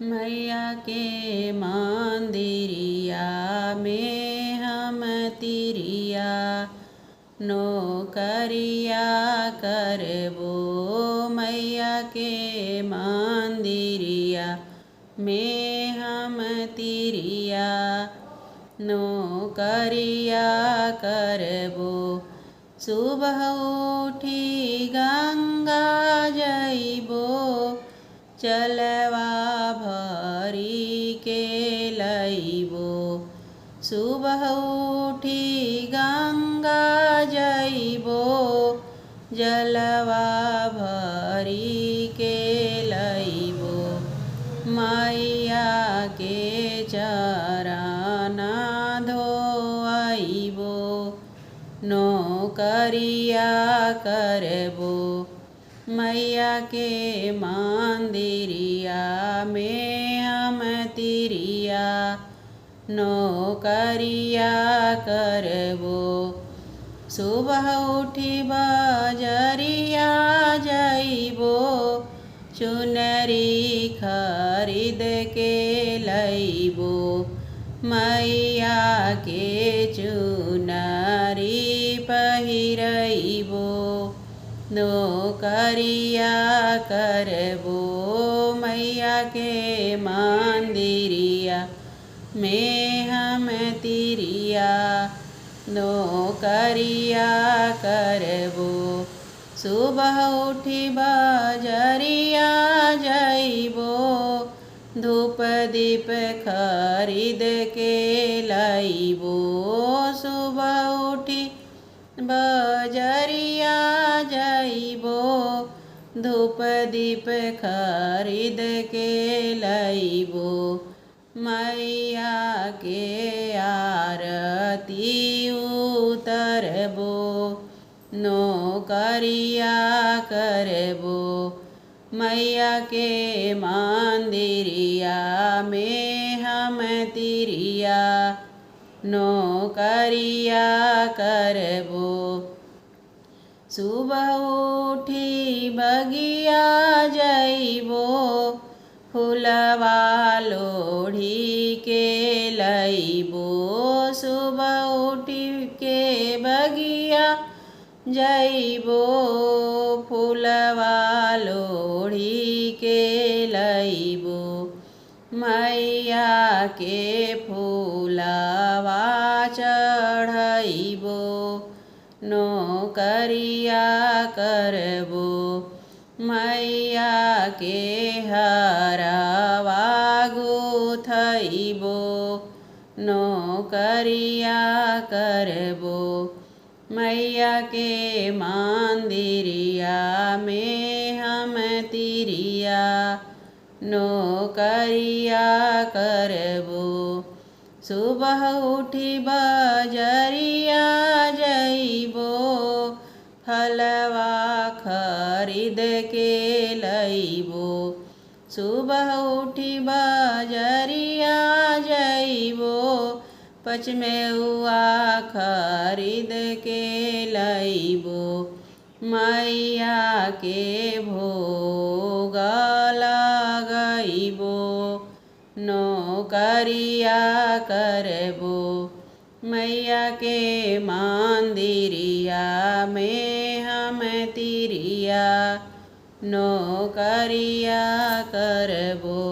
मैया के मंदिरिया में हम तिरिया नौकरिया करबो। मैया के मंदिरिया में हम तिरिया नौकरिया करबो। सुबह उठी गंगा जइबो चलवा भरी के लइबो। सुबह उठी गंगा जइबो जलवा भरी के लइबो। मैया के चरण धोइबो नौकरिया करबो। मैया के मंदिरिया में हम तिरिया नौकरिया करबो। सुबह उठी बजरिया जइबो चुनरी खरीद के लइबो। मैया के चुनरी पहिरइबो नौकरिया करबो। मैया के मंदिरिया में हम तिरिया नौकरिया करबो। सुबह उठी बजरिया जइबो धूप दीप खरीद के लइबो। सुबह उठी बजरिया जइबो धूप दीप खरीद के लइबो। मैया के आरती उतरबो नौकरिया करबो। मैया के मंदिरिया में हम तिरिया नौकरिया करबो। सुबह उठी बगिया जइबो फुलवा लोढ़ी के लइबो। सुबह उठी के बगिया जइबो फुलवा लोढ़ी के लइबो। मैया के फूलवा चढ़इबो नौकरिया करबो। मैया के हरवा गुथइबो नौकरिया करबो। मैया के मंदिरिया में हम तिरिया नौकरिया करबो। सुबह उठी बजरिया जइबो फलवा खरीद के लइबो। सुबह उठी बजरिया जइबो पचमेउआ खरीद के लइबो। मैया के भोग लगइबो नौकरिया करबो। मैया के मंदिरिया में हम तिरिया नौकरिया करबो।